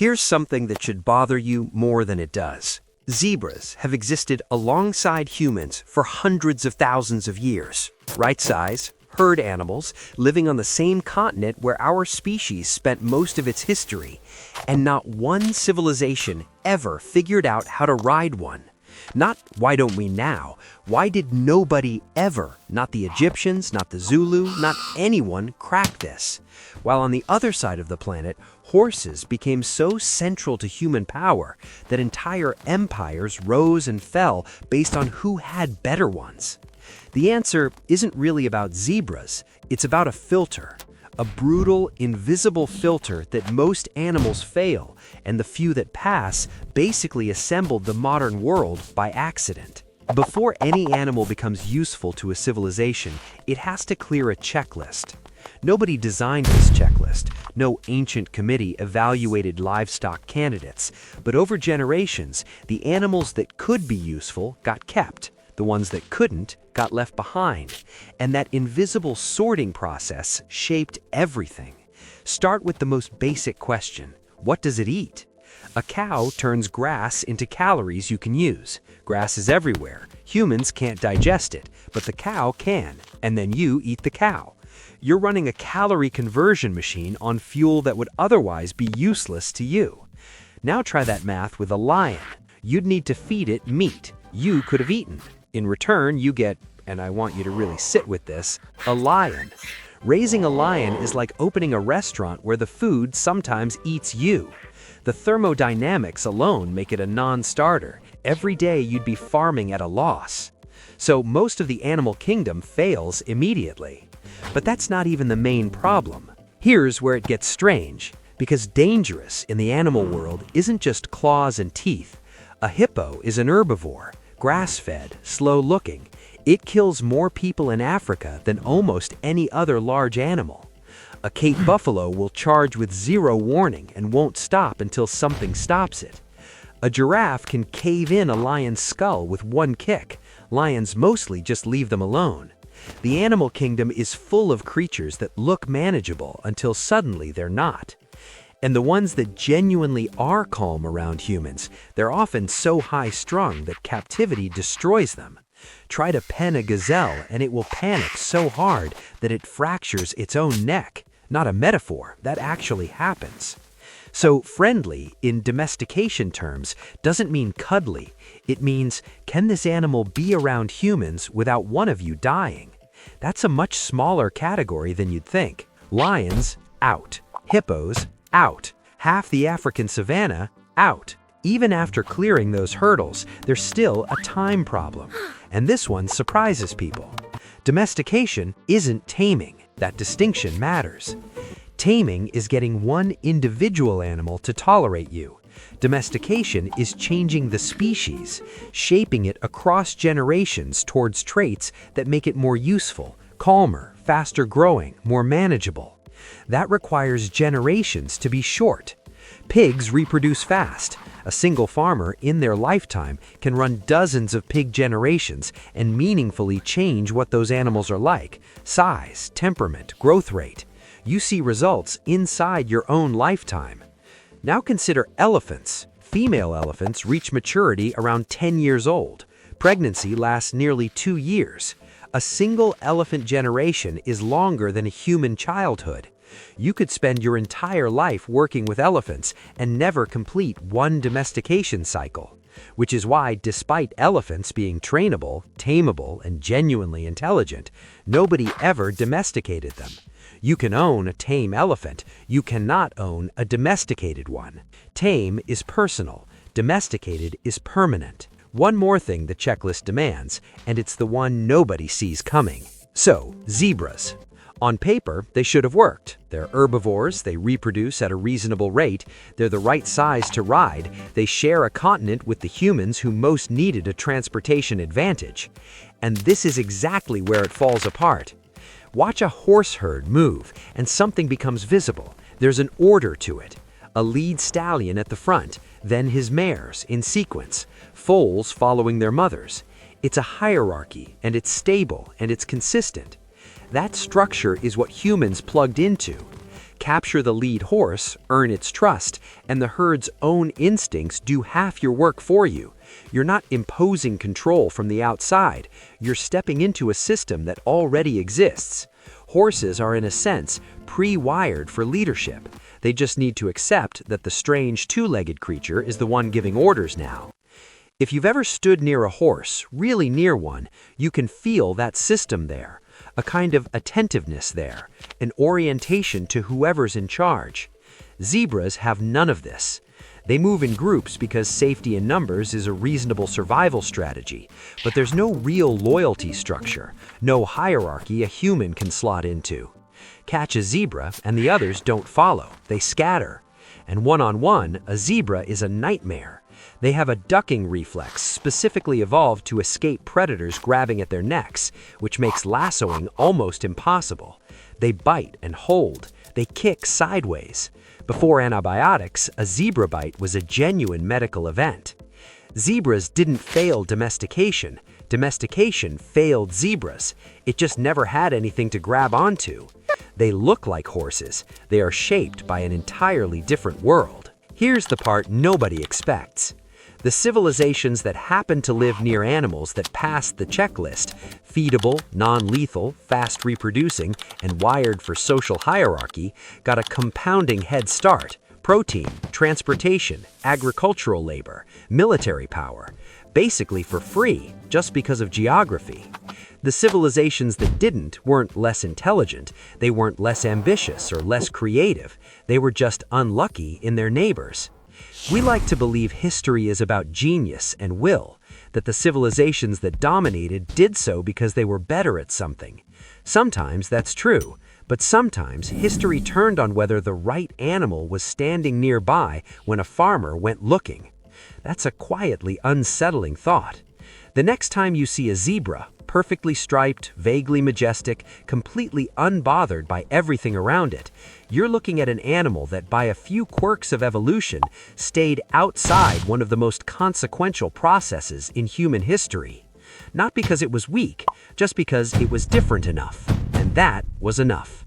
Here's something that should bother you more than it does. Zebras have existed alongside humans for hundreds of thousands of years. Right size, herd animals living on the same continent where our species spent most of its history, and not one civilization ever figured out how to ride one. Not why don't we now, why did nobody ever, not the Egyptians, not the Zulu, not anyone, crack this? While on the other side of the planet, horses became so central to human power that entire empires rose and fell based on who had better ones. The answer isn't really about zebras, it's about a filter. A brutal, invisible filter that most animals fail, and the few that pass basically assembled the modern world by accident. Before any animal becomes useful to a civilization, it has to clear a checklist. Nobody designed this checklist. No ancient committee evaluated livestock candidates. But over generations, the animals that could be useful got kept. The ones that couldn't got left behind. And that invisible sorting process shaped everything. Start with the most basic question. What does it eat? A cow turns grass into calories you can use. Grass is everywhere. Humans can't digest it, but the cow can. And then you eat the cow. You're running a calorie conversion machine on fuel that would otherwise be useless to you. Now try that math with a lion. You'd need to feed it meat you could have eaten. In return, you get, and I want you to really sit with this, a lion. Raising a lion is like opening a restaurant where the food sometimes eats you. The thermodynamics alone make it a non-starter. Every day you'd be farming at a loss. So most of the animal kingdom fails immediately. But that's not even the main problem. Here's where it gets strange, because dangerous in the animal world isn't just claws and teeth. A hippo is an herbivore. Grass-fed, slow-looking. It kills more people in Africa than almost any other large animal. A Cape buffalo will charge with zero warning and won't stop until something stops it. A giraffe can cave in a lion's skull with one kick. Lions mostly just leave them alone. The animal kingdom is full of creatures that look manageable until suddenly they're not. And the ones that genuinely are calm around humans, they're often so high-strung that captivity destroys them. Try to pen a gazelle and it will panic so hard that it fractures its own neck. Not a metaphor, that actually happens. So friendly, in domestication terms, doesn't mean cuddly. It means, can this animal be around humans without one of you dying? That's a much smaller category than you'd think. Lions, out. Hippos, out. Half the African savanna, out. Even after clearing those hurdles, there's still a time problem. And this one surprises people. Domestication isn't taming. That distinction matters. Taming is getting one individual animal to tolerate you. Domestication is changing the species, shaping it across generations towards traits that make it more useful, calmer, faster growing, more manageable. That requires generations to be short. Pigs reproduce fast. A single farmer in their lifetime can run dozens of pig generations and meaningfully change what those animals are like: size, temperament, growth rate. You see results inside your own lifetime. Now consider elephants. Female elephants reach maturity around 10 years old. Pregnancy lasts nearly 2 years. A single elephant generation is longer than a human childhood. You could spend your entire life working with elephants and never complete one domestication cycle. Which is why, despite elephants being trainable, tameable, and genuinely intelligent, nobody ever domesticated them. You can own a tame elephant, you cannot own a domesticated one. Tame is personal, domesticated is permanent. One more thing the checklist demands, and it's the one nobody sees coming. So, zebras. On paper, they should have worked. They're herbivores, they reproduce at a reasonable rate, they're the right size to ride, they share a continent with the humans who most needed a transportation advantage. And this is exactly where it falls apart. Watch a horse herd move, and something becomes visible. There's an order to it. A lead stallion at the front, then his mares in sequence, foals following their mothers. It's a hierarchy, and it's stable, and it's consistent. That structure is what humans plugged into. Capture the lead horse, earn its trust, and the herd's own instincts do half your work for you. You're not imposing control from the outside. You're stepping into a system that already exists. Horses are, in a sense, pre-wired for leadership. They just need to accept that the strange two-legged creature is the one giving orders now. If you've ever stood near a horse, really near one, you can feel that system there, a kind of attentiveness there, an orientation to whoever's in charge. Zebras have none of this. They move in groups because safety in numbers is a reasonable survival strategy, but there's no real loyalty structure, no hierarchy a human can slot into. Catch a zebra and the others don't follow, they scatter. And one-on-one, a zebra is a nightmare. They have a ducking reflex specifically evolved to escape predators grabbing at their necks, which makes lassoing almost impossible. They bite and hold. They kick sideways. Before antibiotics, a zebra bite was a genuine medical event. Zebras didn't fail domestication. Domestication failed zebras. It just never had anything to grab onto. They look like horses. They are shaped by an entirely different world. Here's the part nobody expects. The civilizations that happen to live near animals that passed the checklist, feedable, non-lethal, fast reproducing, and wired for social hierarchy, got a compounding head start. Protein, transportation, agricultural labor, military power, basically for free, just because of geography. The civilizations that didn't weren't less intelligent, they weren't less ambitious or less creative, they were just unlucky in their neighbors. We like to believe history is about genius and will, that the civilizations that dominated did so because they were better at something. Sometimes that's true, but sometimes history turned on whether the right animal was standing nearby when a farmer went looking. That's a quietly unsettling thought. The next time you see a zebra, perfectly striped, vaguely majestic, completely unbothered by everything around it, you're looking at an animal that by a few quirks of evolution stayed outside one of the most consequential processes in human history. Not because it was weak, just because it was different enough. And that was enough.